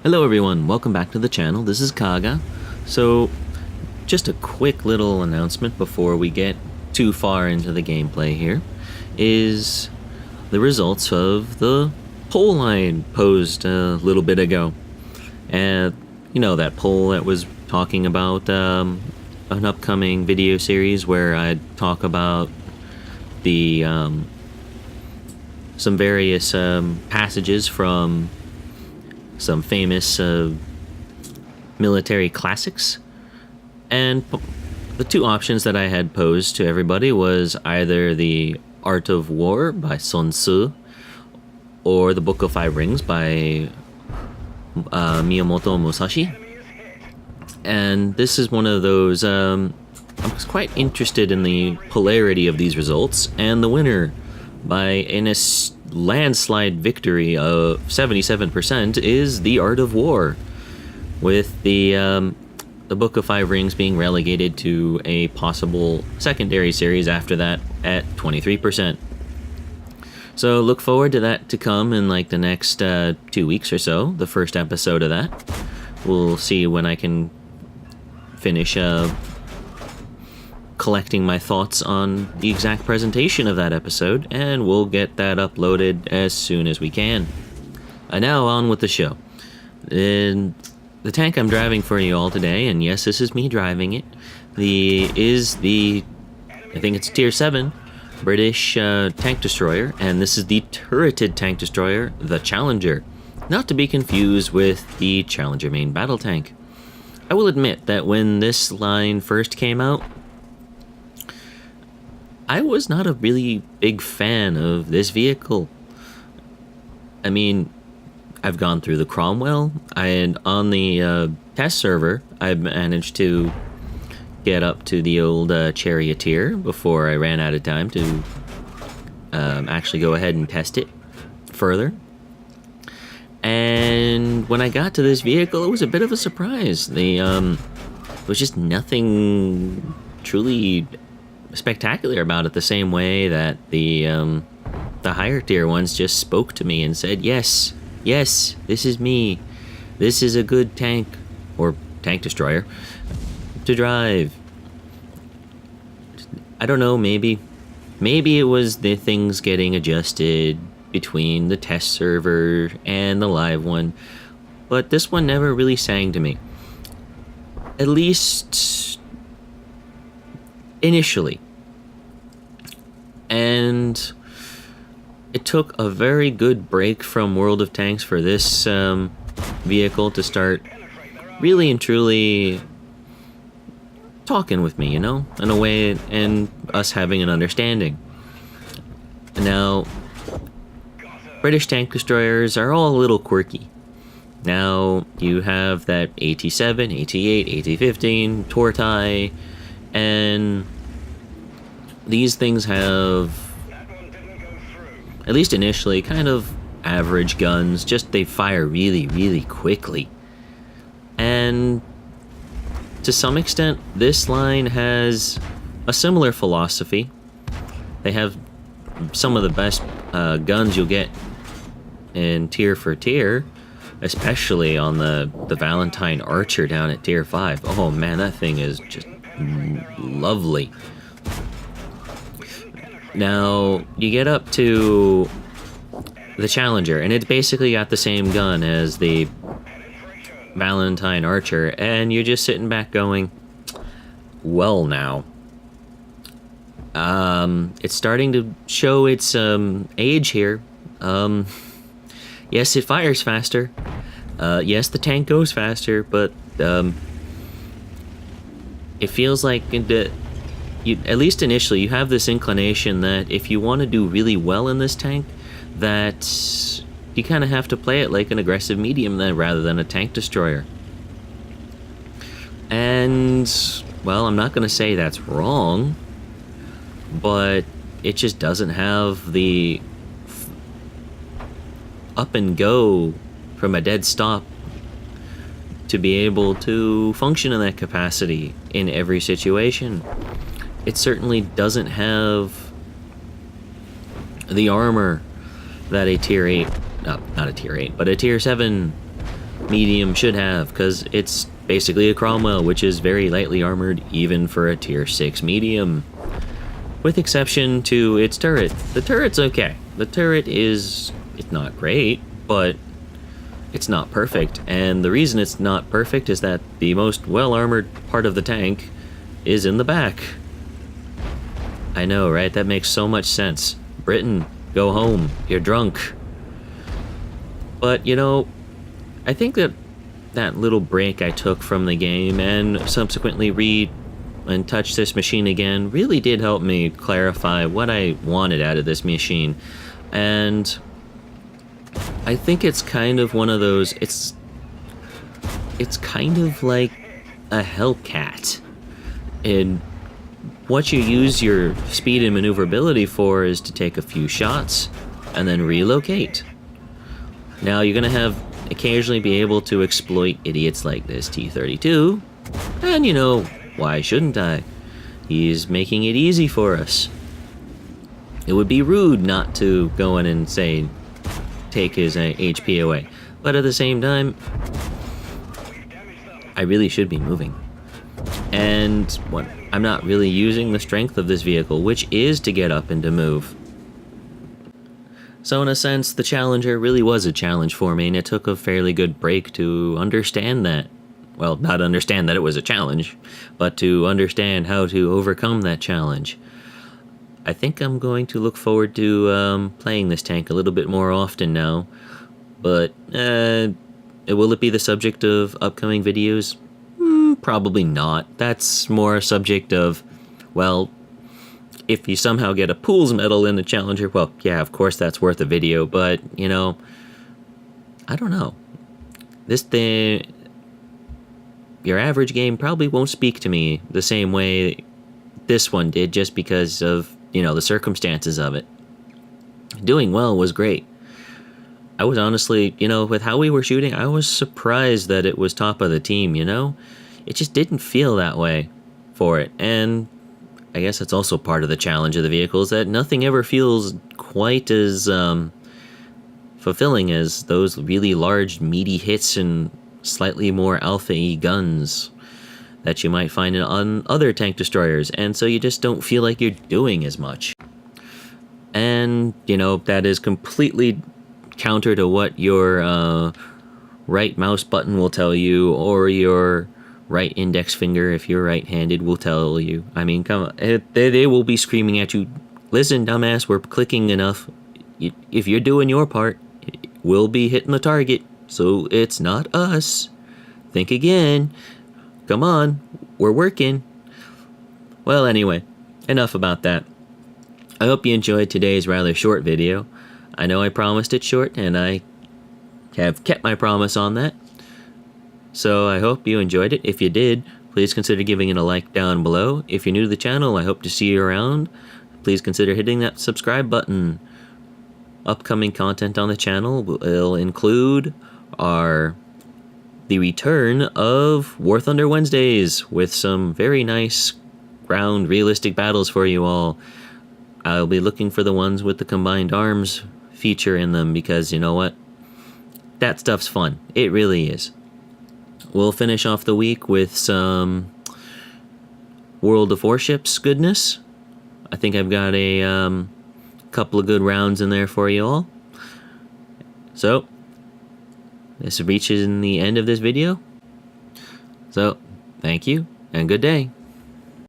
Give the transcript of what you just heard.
Hello everyone, welcome back to the channel. This is Kaga. So, just a quick little announcement before we get too far into the gameplay here is the results of the poll I posed a little bit ago. And you know, that poll that was talking about an upcoming video series where I'd talk about the some various passages from some famous military classics, and the two options that I had posed to everybody was either The Art of War by Sun Tzu or The Book of Five Rings by Miyamoto Musashi. And this is one of those, I was quite interested in the polarity of these results, and the winner by a landslide victory of 77% is The Art of War, with the Book of Five Rings being relegated to a possible secondary series after that at 23%. So look forward to that to come in like the next 2 weeks or so, the first episode of that. We'll see when I can finish collecting my thoughts on the exact presentation of that episode, and we'll get that uploaded as soon as we can. Now on with the show. And the tank I'm driving for you all today, and yes, this is me driving it, I think it's Tier 7 British tank destroyer, and this is the turreted tank destroyer, the Challenger, not to be confused with the Challenger main battle tank. I will admit that when this line first came out, I was not a really big fan of this vehicle. I mean, I've gone through the Cromwell, and on the test server, I managed to get up to the old Charioteer before I ran out of time to actually go ahead and test it further. And when I got to this vehicle, it was a bit of a surprise. There was just nothing truly spectacular about it, the same way that the higher tier ones just spoke to me and said, yes, this is me. This is a good tank, or tank destroyer, to drive. I don't know, maybe it was the things getting adjusted between the test server and the live one, but this one never really sang to me. At least initially. And it took a very good break from World of Tanks for this vehicle to start really and truly talking with me, you know, in a way, and us having an understanding. Now, British tank destroyers are all a little quirky. Now, you have that AT-7, AT-8, AT-15, Tortai, and these things have, at least initially, kind of average guns, just they fire really, really quickly. And to some extent, this line has a similar philosophy. They have some of the best guns you'll get in tier for tier, especially on the Valentine Archer down at tier 5. Oh man, that thing is just lovely. Now, you get up to the Challenger, and it's basically got the same gun as the Valentine Archer, and you're just sitting back going, well now. It's starting to show its age here. Yes, it fires faster. Yes, the tank goes faster, but it feels like at least initially, you have this inclination that if you want to do really well in this tank, that you kind of have to play it like an aggressive medium then, rather than a tank destroyer. And, well, I'm not going to say that's wrong, but it just doesn't have the up and go from a dead stop to be able to function in that capacity in every situation. It certainly doesn't have the armor that a tier 8, not a tier 8, but a tier 7 medium should have, because it's basically a Cromwell, which is very lightly armored even for a tier 6 medium. With exception to its turret. The turret's okay. The turret it's not great, but it's not perfect. And the reason it's not perfect is that the most well-armored part of the tank is in the back. I know, right? That makes so much sense. Britain, go home. You're drunk. But, you know, I think that little break I took from the game and subsequently read and touch this machine again really did help me clarify what I wanted out of this machine. And I think it's kind of one of those, it's kind of like a Hellcat. And what you use your speed and maneuverability for is to take a few shots and then relocate. Now you're gonna have occasionally be able to exploit idiots like this T-32, and you know, why shouldn't I? He's making it easy for us. It would be rude not to go in and say, take his HP away. But at the same time, I really should be moving. And I'm not really using the strength of this vehicle, which is to get up and to move. So in a sense, the Challenger really was a challenge for me, and it took a fairly good break to understand that. Well, not understand that it was a challenge, but to understand how to overcome that challenge. I think I'm going to look forward to playing this tank a little bit more often now, but will it be the subject of upcoming videos? Probably not. That's more a subject of, well, if you somehow get a Pools medal in the Challenger, well, yeah, of course that's worth a video, but, you know, I don't know. This thing, your average game probably won't speak to me the same way this one did, just because of, you know, the circumstances of it. Doing well was great. I was honestly, you know, with how we were shooting, I was surprised that it was top of the team, you know? It just didn't feel that way for it, and I guess that's also part of the challenge of the vehicle, is that nothing ever feels quite as fulfilling as those really large, meaty hits and slightly more alpha-y guns that you might find on other tank destroyers, and so you just don't feel like you're doing as much. And, you know, that is completely counter to what your right mouse button will tell you, or your right index finger, if you're right-handed, will tell you. I mean, come on, they will be screaming at you, listen, dumbass, we're clicking enough. If you're doing your part, we'll be hitting the target, so it's not us. Think again. Come on, we're working. Well, anyway, enough about that. I hope you enjoyed today's rather short video. I know I promised it short, and I have kept my promise on that. So I hope you enjoyed it. If you did, please consider giving it a like down below. If you're new to the channel, I hope to see you around. Please consider hitting that subscribe button. Upcoming content on the channel will include the return of War Thunder Wednesdays with some very nice ground realistic battles for you all. I'll be looking for the ones with the combined arms feature in them, because you know what? That stuff's fun. It really is. We'll finish off the week with some World of Warships goodness. I think I've got a couple of good rounds in there for you all. So, this reaches the end of this video. So, thank you, and good day.